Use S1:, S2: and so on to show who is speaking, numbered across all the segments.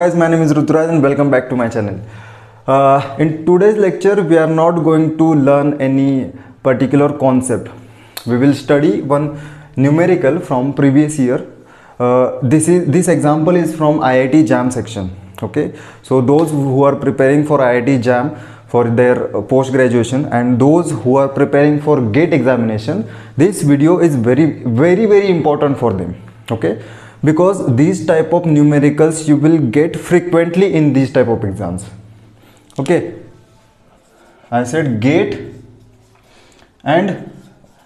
S1: Guys, my name is Ruturaj and welcome back to my channel. In today's lecture, we are not going to learn any particular concept. We will study one numerical from previous year. This example is from IIT JAM section. Okay, so those who are preparing for IIT JAM for their post graduation and those who are preparing for GATE examination, this video is very important for them. Okay, because these type of numericals you will get frequently in these type of exams. Okay, I said GATE and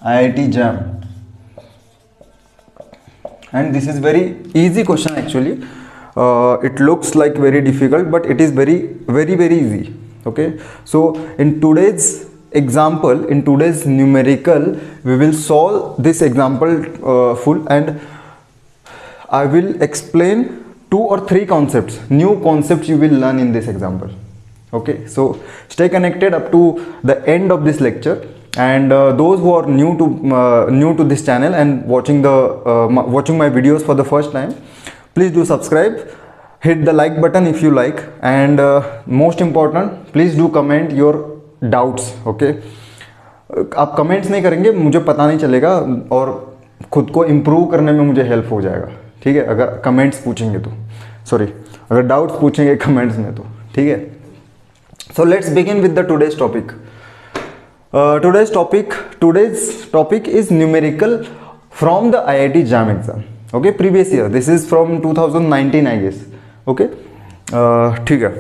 S1: IIT JAM, and this is very easy question actually. It looks like very difficult, but it is very easy. Okay, so in today's example, in today's numerical, we will solve this example full, and I will explain 2 or 3 concepts, new concepts you will learn in this example. Okay, so stay connected up to the end of this lecture, and those who are new to this channel and watching my videos for the first time, please do subscribe, hit the like button if you like, and most important, please do comment your doubts. Okay, आप comments नहीं करेंगे मुझे पता नहीं चलेगा और खुद को इम्प्रूव करने में मुझे हेल्प हो जाएगा. ठीक है, अगर कमेंट्स पूछेंगे तो, सॉरी, अगर डाउट्स पूछेंगे कमेंट्स में तो. ठीक है, so let's begin with the today's topic. today's topic is numerical from the IIT JAM exam. Okay, previous year, this is from 2019 I guess. Okay, ठीक है.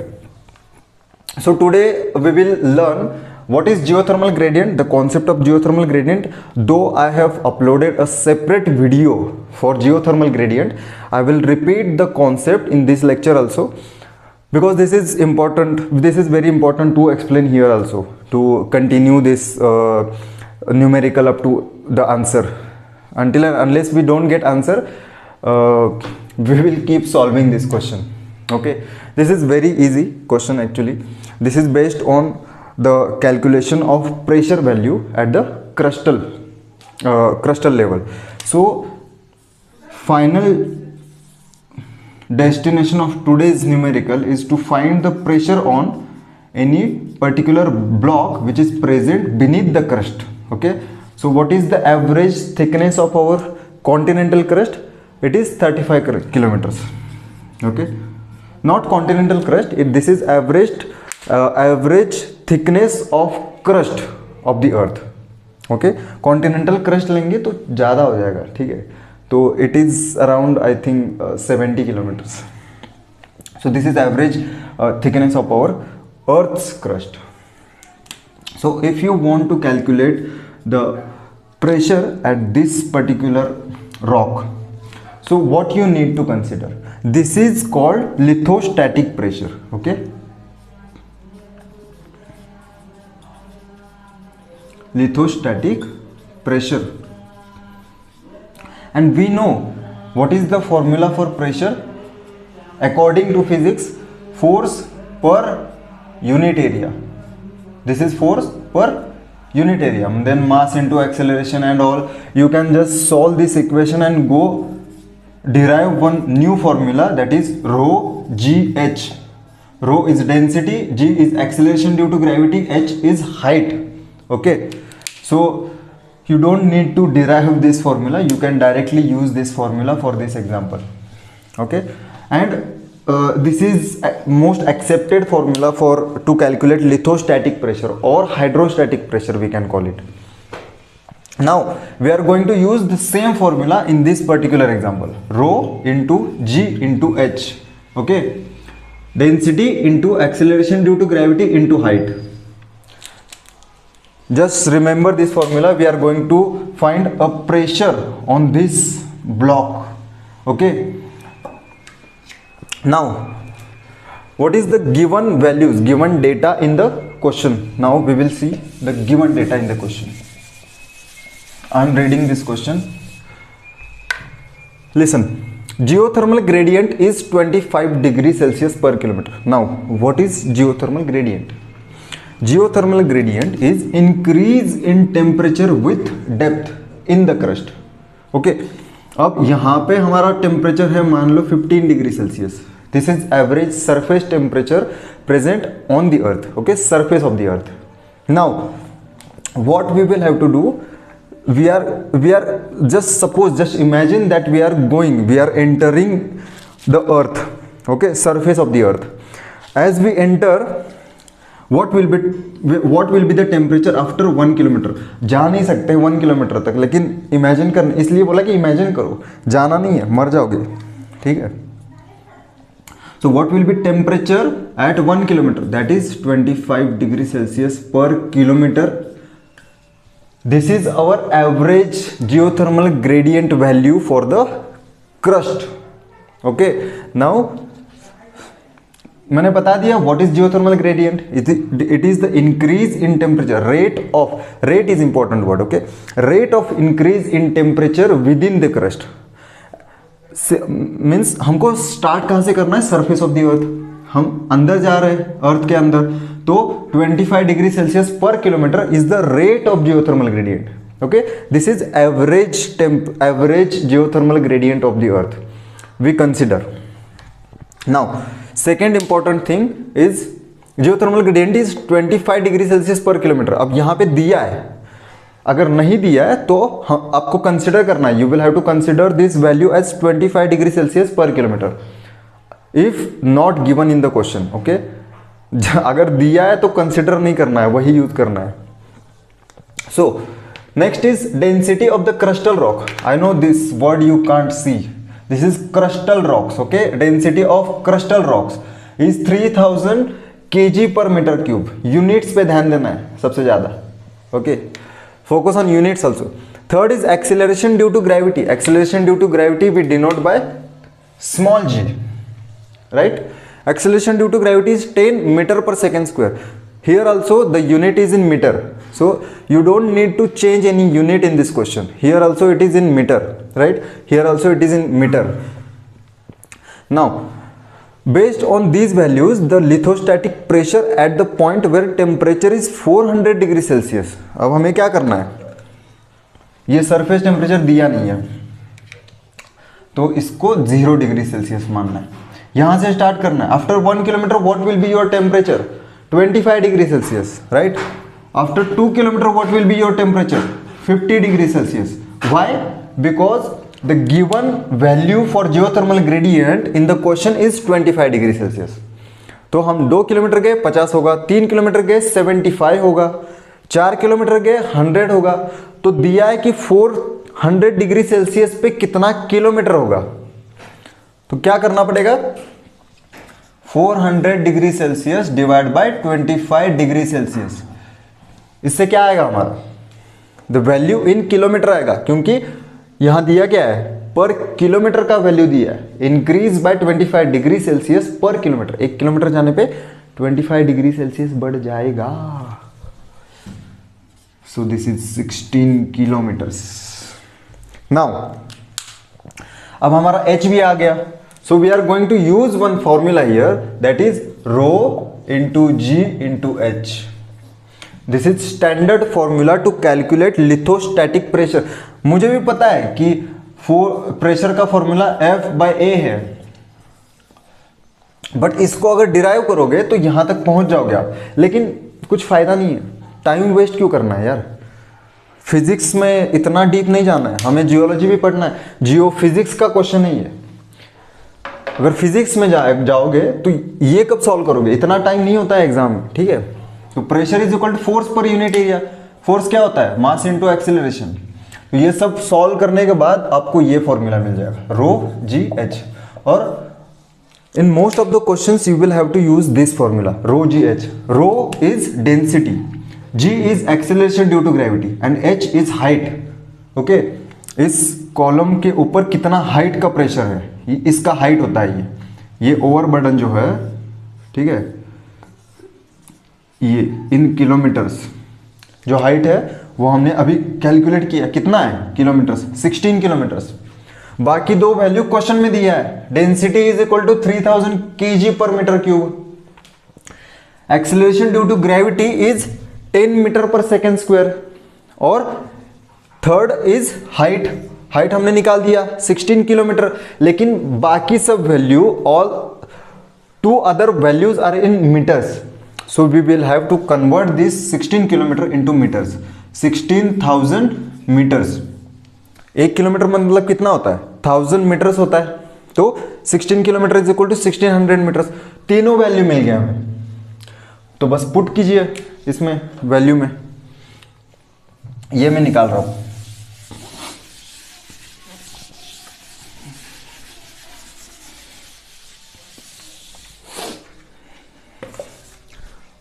S1: So today we will learn what is geothermal gradient, the concept of geothermal gradient. Though I have uploaded a separate video for geothermal gradient, I will repeat the concept in this lecture also, because this is important. This is very important to explain here also, to continue this numerical up to the answer. Until and unless we don't get answer, we will keep solving this question. Okay, this is very easy question actually. This is based on the calculation of pressure value at the crustal level. So final destination of today's numerical is to find the pressure on any particular block which is present beneath the crust. Okay, so what is the average thickness of our continental crust? It is 35 kilometers. Okay, not continental crust, this is average thickness of crust of the earth. Okay, continental crust लेंगे तो ज़्यादा हो जाएगा. ठीक है, तो it is around I think 70 kilometers. So this is average thickness of our earth's crust. So if you want to calculate the pressure at this particular rock, so what you need to consider, this is called lithostatic pressure. Okay, lithostatic pressure, and we know what is the formula for pressure according to physics: force per unit area. This is force per unit area, then mass into acceleration and all. You can just solve this equation and go derive one new formula, that is rho gh. Rho is density, g is acceleration due to gravity, h is height. Okay, so you don't need to derive this formula, you can directly use this formula for this example. Okay, and this is most accepted formula for to calculate lithostatic pressure or hydrostatic pressure, we can call it. Now we are going to use the same formula in this particular example: rho into g into h. Okay, density into acceleration due to gravity into height. Just remember this formula. We are going to find a pressure on this block. Okay, now what is the given values, given data in the question? Now we will see the given data in the question. I am reading this question. Listen, geothermal gradient is 25 degrees Celsius per kilometer. Now what is geothermal gradient? Geothermal gradient is increase in temperature with depth in the crust. Okay, अब यहाँ पे हमारा temperature है मान लो 15 degree Celsius, This is average surface temperature present on the earth. Okay, surface of the earth. Now what we will have to do, we are just imagine that we are entering the earth. Okay, surface of the earth. As we enter, what will be the temperature after 1 kilometre? जा नहीं सकते 1 kilometre तक, लेकिन imagine करना, इसलिए बोला कि imagine करो, जाना नहीं है, मर जाओगे, ठीक है। So what will be temperature at 1 kilometer? That is 25 degrees Celsius per kilometer. This is our average geothermal gradient value for the crust. Okay, now मैंने बता दिया what is geothermal gradient. It is the increase in temperature, rate is important word. Okay, rate of increase in temperature within the crust. Means हमको start कहाँ से करना है? Surface of the अर्थ। हम अंदर जा रहे हैं अर्थ के अंदर, तो 25 degree Celsius per kilometre is the rate of geothermal gradient. Okay, this is average geothermal gradient of the earth we consider. Now second important thing is geothermal gradient is 25 degree Celsius per kilometre. अब यहाँ पे दिया है, अगर नहीं दिया है तो आपको कंसिडर करना है, you will have to consider this value as 25 degree Celsius per kilometre if not given in the question. Okay, अगर दिया है तो कंसिडर नहीं करना है, वही यूज करना है। So next is density of the crustal rock. I know this word you can't see, this is crustal rocks. Okay, density of crustal rocks is 3000 kg per metre cube. Units पे ध्यान देना है सबसे ज्यादा। Okay, focus on units also. Third is acceleration due to gravity. Acceleration due to gravity we denote by small g, right? Acceleration due to gravity is 10 meter per second square. Here also the unit is in meter, so you don't need to change any unit in this question. Here also it is in meter, right? Here also it is in meter. Now based on these values, the lithostatic pressure at the point where temperature is 400 degree Celsius. अब हमें क्या करना है? ये surface temperature दिया नहीं है, तो इसको 0 डिग्री सेल्सियस मानना है। यहां से स्टार्ट करना है। After 1 kilometre what will be your temperature? 25 degree Celsius, right? After 2 kilometre what will be your temperature? 50 degree Celsius. Why? Because the given value for geothermal gradient in the question is 25 degree Celsius. तो हम 2 kilometre गए 50 होगा, 3 kilometre गए 75 होगा, 4 kilometre गए 100 होगा। तो दिया है कि 400 डिग्री सेल्सियस पे कितना किलोमीटर होगा, तो क्या करना पड़ेगा? 400 degree Celsius divide by 25 degree Celsius. इससे क्या आएगा हमारा? द वैल्यू इन किलोमीटर आएगा, क्योंकि यहां दिया क्या है? पर किलोमीटर का वैल्यू दिया है। Increase by 25 degree Celsius per kilometre. 1 kilometre जाने पे 25 डिग्री सेल्सियस बढ़ जाएगा। So this is 16 kilometres. Now अब हमारा h भी आ गया। So we are going to use one formula here, that is rho into g into h. This is standard formula to calculate lithostatic pressure. मुझे भी पता है कि प्रेशर का फॉर्मूला F/A है, बट इसको अगर डिराइव करोगे तो यहां तक पहुंच जाओगे आप, लेकिन कुछ फायदा नहीं है। टाइम वेस्ट क्यों करना है यार? फिजिक्स में इतना डीप नहीं जाना है, हमें जियोलॉजी भी पढ़ना है। जियो फिजिक्स का क्वेश्चन नहीं है। अगर फिजिक्स में जाओगे तो ये कब सॉल्व करोगे? इतना टाइम नहीं होता है एग्जाम में, ठीक है? तो pressure is equal to force per unit area. Force क्या होता है? Mass into acceleration. तो ये सब सॉल्व करने के बाद आपको ये फॉर्मूला मिल जाएगा, रो जी एच। और in most of the questions you will have to use this formula, rho G H. Rho is density, G is acceleration due to gravity and H is height. Okay, इस column के ऊपर कितना height का pressure है, इसका height होता है ये ओवरबर्डन जो है, ठीक है, ये इन किलोमीटर्स जो हाइट है वो हमने अभी कैलकुलेट किया, कितना है किलोमीटर्स? 16 किलोमीटर्स। बाकी दो वैल्यू क्वेश्चन में दिया है। Density is equal to 3000 kg per metre cube. Acceleration due to gravity is 10 metre per second square. और थर्ड इज हाइट, हाइट हमने निकाल दिया 16 किलोमीटर। लेकिन बाकी सब value two other values are in meters, so we will have to convert this 16 kilometer into meters. 16,000 meters, 1 kilometre मतलब कितना होता है, 1000 मीटर्स होता है, तो 16 kilometre is equal to 1600 metres. तीनों वैल्यू मिल गया हमें, तो बस पुट कीजिए इसमें वैल्यू में. ये मैं निकाल रहा हूं.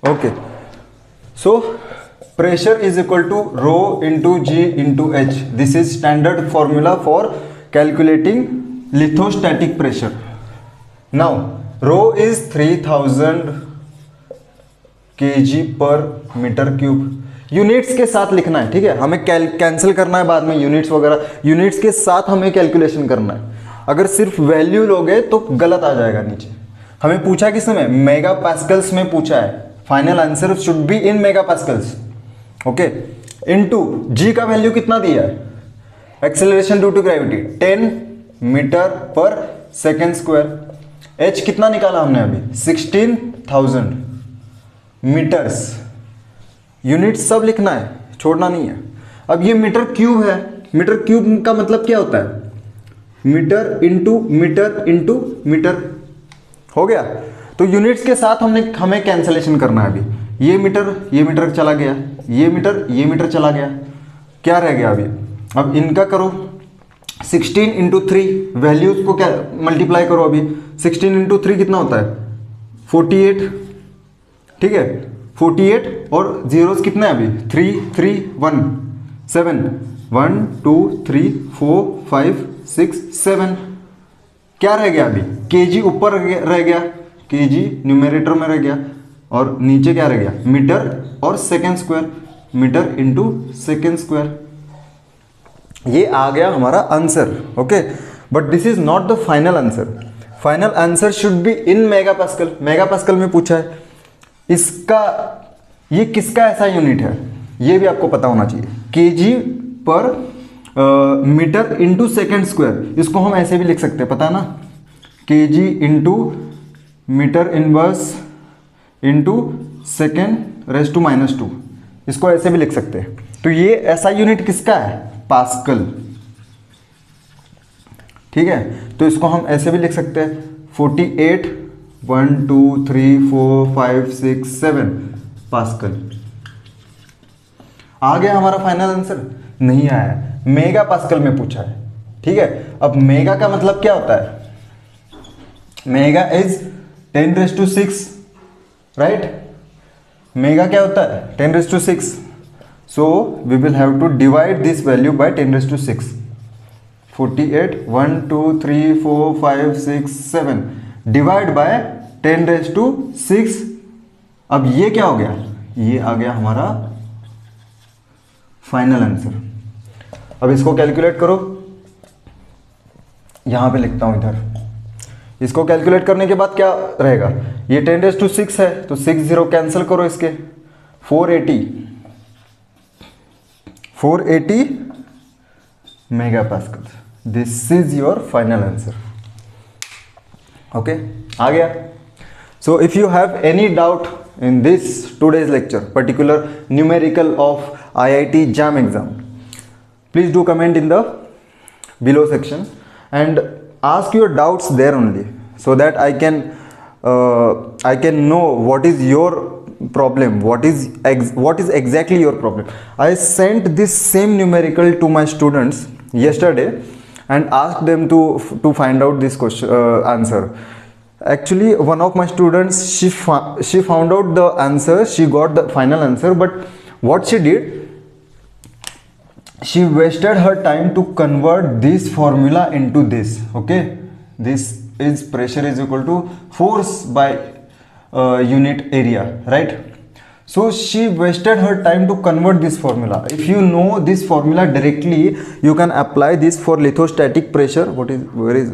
S1: Okay, so pressure is equal to rho into g into h. This is standard formula for calculating lithostatic pressure. Now rho is 3000 kg per metre cube. Units के साथ लिखना है, ठीक है, हमें कैंसिल करना है बाद में यूनिट्स वगैरह, यूनिट्स के साथ हमें कैलकुलेशन करना है. अगर सिर्फ वैल्यू लोगे तो गलत आ जाएगा नीचे. हमें पूछा किस में, मेगा पास्कल्स में पूछा है. Final answer should be in megapascals. Okay, into g का वैल्यू कितना दिया है, acceleration due to gravity 10 metre per second square. H कितना निकाला हमने अभी, 16,000 मीटर्स. यूनिट सब लिखना है, छोड़ना नहीं है. अब ये मीटर क्यूब है. मीटर क्यूब का मतलब क्या होता है, metre into metre into metre. हो गया. तो यूनिट्स के साथ हमें कैंसलेशन करना है. अभी ये मीटर चला गया, ये मीटर चला गया. क्या रह गया अभी, अब इनका करो 16 इंटू 3, वैल्यूज को क्या मल्टीप्लाई करो. अभी 16 इंटू 3 कितना होता है, 48. ठीक है, 48 और जीरोस कितने हैं अभी, 3 3 1 7 1 2 3 4 5 6 7. क्या रह गया अभी, केजी ऊपर रह गया, केजी न्यूमरेटर में रह गया, और नीचे क्या रह गया, मीटर और second square. Metre into second square. ये आ गया हमारा answer. Okay, but this is not the final answer. Final answer should be in mega pascal. Mega pascal में पूछा है. इसका ये किसका ऐसा यूनिट है, ये भी आपको पता होना चाहिए. केजी पर मीटर इंटू सेकेंड स्क्वायर. इसको हम ऐसे भी लिख सकते हैं, पता है ना, kg into metre inverse into second raise to -2. इसको ऐसे भी लिख सकते हैं. तो ये ऐसा यूनिट किसका है, पास्कल. ठीक है, तो इसको हम ऐसे भी लिख सकते हैं, 48 1 2 3 4 5 6 7 पास्कल. आ गया हमारा फाइनल आंसर, नहीं आया, मेगा पास्कल में पूछा है. ठीक है, अब मेगा का मतलब क्या होता है, मेगा इज 10⁶, राइट. मेगा क्या होता है, 10⁶. So we will have to divide this value by 10⁶. 48 1 2 3 4 5 6 7 divide by 10⁶. अब ये क्या हो गया, ये आ गया हमारा फाइनल आंसर. अब इसको कैलकुलेट करो, यहां पे लिखता हूं इधर. इसको कैलकुलेट करने के बाद क्या रहेगा, ये 10⁶ है, तो 6 0 कैंसिल करो इसके. 480 megapascal. This is your final answer. Okay, आ गया. So if you have any doubt in this today's lecture, particular numerical of IIT JAM exam, please do comment in the below section and ask your doubts there only, so that I can know what is your problem, what is exactly your problem. I sent this same numerical to my students yesterday and asked them to find out this question answer. Actually, one of my students, she found out the answer, she got the final answer, but what she did, she wasted her time to convert this formula into this. Okay, this is pressure is equal to force by unit area, right? So she wasted her time to convert this formula. If you know this formula directly, you can apply this for lithostatic pressure. Where is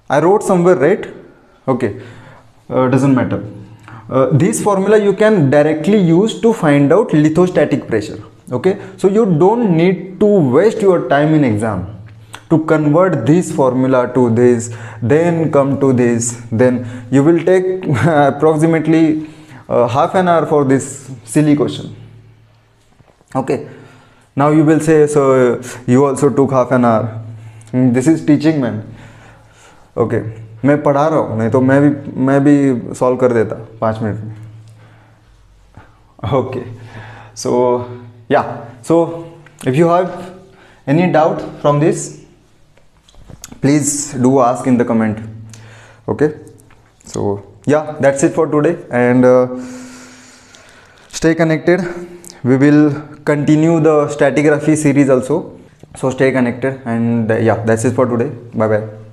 S1: I wrote somewhere, right? Okay, doesn't matter. This formula you can directly use to find out lithostatic pressure. Okay, so you don't need to waste your time in exam. to convert this formula to this, then come to this, then you will take approximately half an hour for this silly question. Okay, now you will say, so you also took half an hour. This is teaching, man. Okay, मैं पढ़ा रहा हूँ, नहीं तो मैं भी solve कर देता 5 मिनट में. Okay, so yeah, so if you have any doubt from this, please do ask in the comment. Okay, so yeah, that's it for today, and stay connected. We will continue the stratigraphy series also, so stay connected, and yeah, that's it for today. Bye bye.